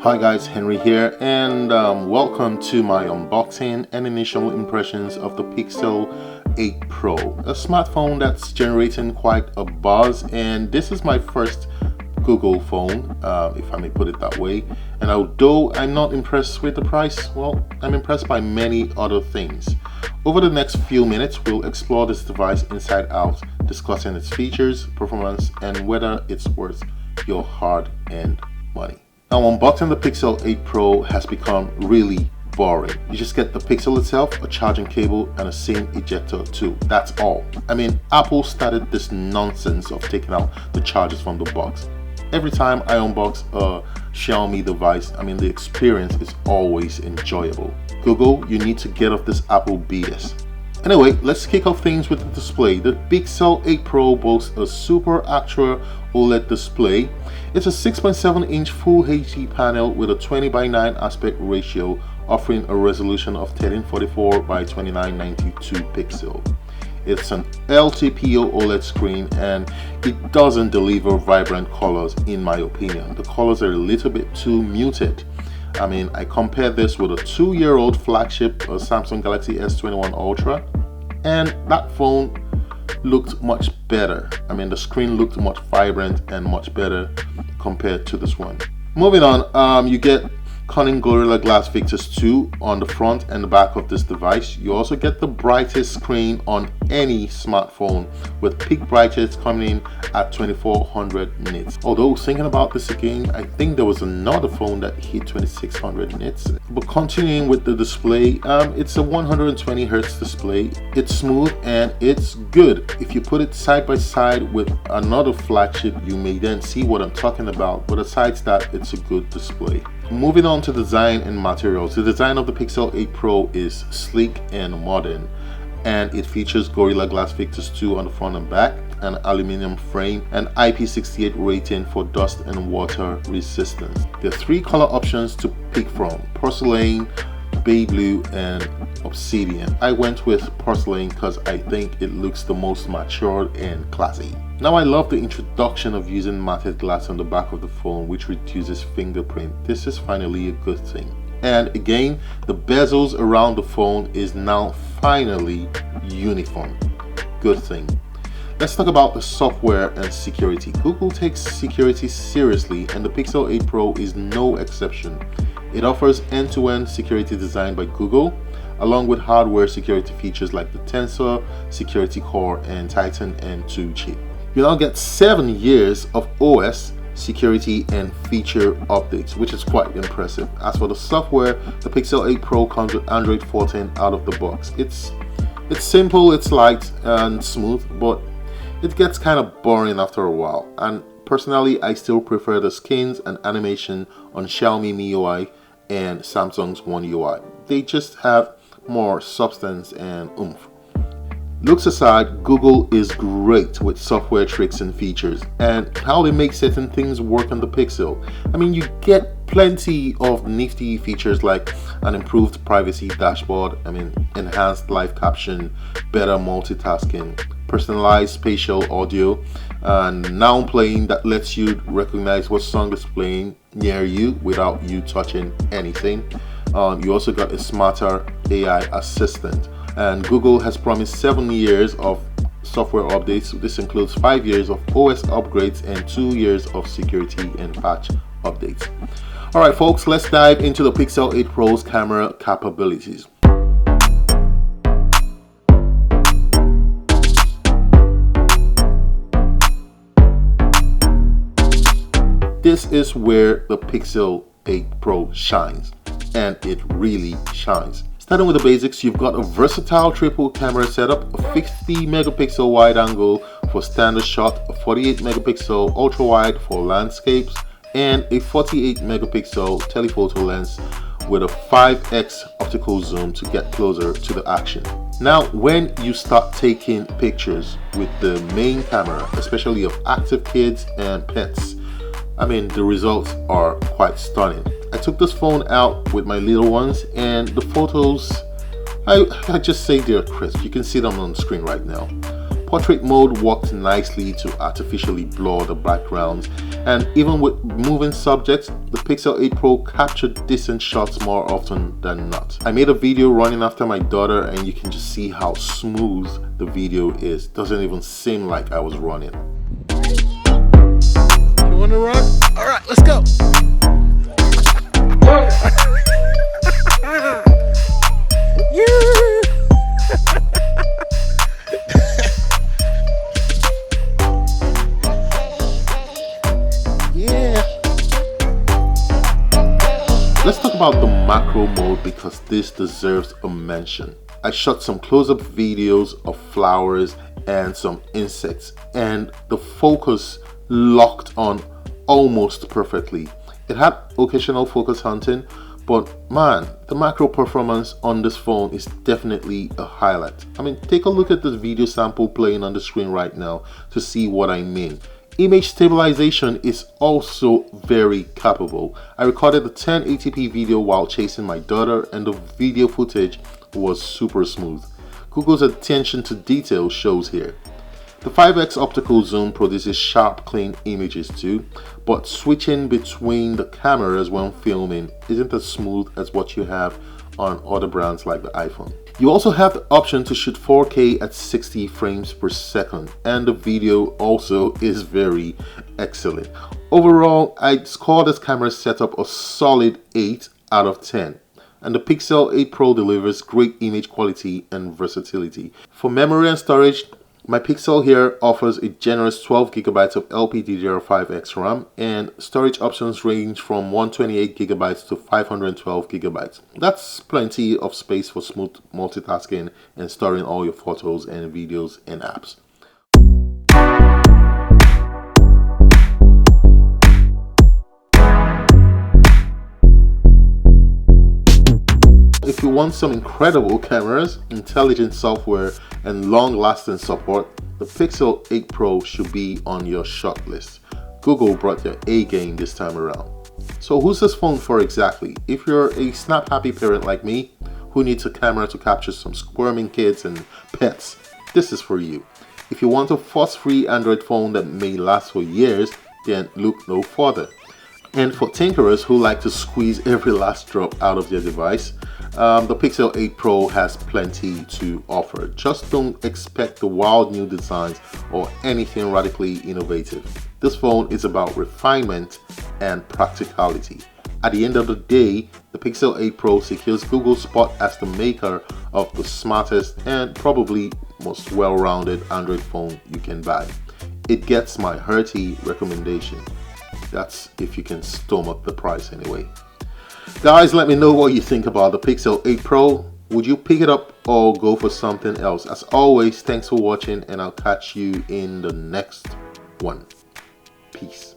Hi guys, Henry here, and welcome to my unboxing and initial impressions of the Pixel 8 Pro, a smartphone that's generating quite a buzz. And this is my first Google phone, if I may put it that way. And although I'm not impressed with the price, well, I'm impressed by many other things. Over the next few minutes, we'll explore this device inside out, discussing its features, performance, and whether it's worth your hard-earned money. Now, unboxing the Pixel 8 Pro has become really boring. You just get the Pixel itself, a charging cable, and a SIM ejector too. That's all. I mean, Apple started this nonsense of taking out the chargers from the box. Every time I unbox a Xiaomi device, the experience is always enjoyable. Google, you need to get off this Apple BS. Anyway, let's kick off things with the display. The Pixel 8 Pro boasts a Super Actual OLED display. It's a 6.7-inch Full HD panel with a 20:9 aspect ratio, offering a resolution of 1344 by 2992 pixel. It's an LTPO OLED screen, and it doesn't deliver vibrant colors in my opinion. The colors are a little bit too muted. I compare this with a 2-year-old flagship, a Samsung Galaxy S21 Ultra, and that phone looked much better. The screen looked much vibrant and much better compared to this one. Moving on, you get Corning Gorilla Glass Victus 2 on the front and the back of this device. You also get the brightest screen on any smartphone, with peak brightness coming in at 2400 nits. Although thinking about this again, I think there was another phone that hit 2600 nits. But continuing with the display, it's a 120 Hz display. It's smooth and it's good. If you put it side by side with another flagship, you may then see what I'm talking about. But aside that, it's a good display. Moving on to design and materials. The design of the Pixel 8 Pro is sleek and modern, and it features Gorilla Glass Victus 2 on the front and back, an aluminum frame, and IP68 rating for dust and water resistance. There are 3 color options to pick from: porcelain, bay blue, and obsidian. I went with porcelain because I think it looks the most matured and classy. Now, I love the introduction of using matte glass on the back of the phone, which reduces fingerprint. This is finally a good thing. And again, the bezels around the phone is now finally uniform. Good thing. Let's talk about the software and security. Google takes security seriously, and the Pixel 8 Pro is no exception. It offers end-to-end security designed by Google, along with hardware security features like the Tensor Security Core and Titan M2 chip. You now get 7 years of OS security and feature updates, which is quite impressive. As for the software, the Pixel 8 Pro comes with Android 14 out of the box. It's simple, it's light and smooth, but it gets kind of boring after a while. And personally, I still prefer the skins and animation on Xiaomi MIUI and Samsung's One UI. They just have more substance and oomph. Looks aside, Google is great with software tricks and features, and how they make certain things work on the Pixel. You get plenty of nifty features like an improved privacy dashboard, enhanced live caption, better multitasking, personalized spatial audio, and now playing that lets you recognize what song is playing near you without you touching anything. You also got a smarter AI assistant. And Google has promised 7 years of software updates. This includes 5 years of OS upgrades and 2 years of security and patch updates. Alright folks, let's dive into the Pixel 8 Pro's camera capabilities. This is where the Pixel 8 Pro shines, and it really shines. Starting with the basics, you've got a versatile triple camera setup, a 50 megapixel wide angle for standard shot, a 48 megapixel ultra wide for landscapes, and a 48 megapixel telephoto lens with a 5x optical zoom to get closer to the action. Now, when you start taking pictures with the main camera, especially of active kids and pets, the results are quite stunning. I took this phone out with my little ones, and the photos, I just say they're crisp. You can see them on the screen right now. Portrait mode worked nicely to artificially blur the backgrounds, and even with moving subjects, the Pixel 8 Pro captured decent shots more often than not. I made a video running after my daughter, and you can just see how smooth the video is. Doesn't even seem like I was running. You wanna run? Alright, let's go! Let's talk about the macro mode because this deserves a mention. I shot some close-up videos of flowers and some insects, and the focus locked on almost perfectly. It had occasional focus hunting, but man, the macro performance on this phone is definitely a highlight. I mean, take a look at this video sample playing on the screen right now to see what I mean. Image stabilization is also very capable. I recorded a 1080p video while chasing my daughter, and the video footage was super smooth. Google's attention to detail shows here. The 5x optical zoom produces sharp, clean images too, but switching between the cameras when filming isn't as smooth as what you have on other brands like the iPhone. You also have the option to shoot 4K at 60 frames per second, and the video also is very excellent. Overall, I'd score this camera setup a solid 8 out of 10. And the Pixel 8 Pro delivers great image quality and versatility. For memory and storage, my Pixel here offers a generous 12GB of LPDDR5X RAM, and storage options range from 128GB to 512GB. That's plenty of space for smooth multitasking and storing all your photos and videos and apps. If you want some incredible cameras, intelligent software, and long-lasting support, the Pixel 8 Pro should be on your short list. Google brought their A game this time around. So who's this phone for exactly? If you're a snap-happy parent like me, who needs a camera to capture some squirming kids and pets, this is for you. If you want a fuss-free Android phone that may last for years, then look no further. And for tinkerers who like to squeeze every last drop out of their device, the Pixel 8 Pro has plenty to offer. Just don't expect the wild new designs or anything radically innovative. This phone is about refinement and practicality. At the end of the day, the Pixel 8 Pro secures Google's spot as the maker of the smartest and probably most well-rounded Android phone you can buy. It gets my hearty recommendation. That's if you can stomach the price anyway. Guys, let me know what you think about the Pixel 8 Pro. Would you pick it up or go for something else? As always, thanks for watching, and I'll catch you in the next one. Peace.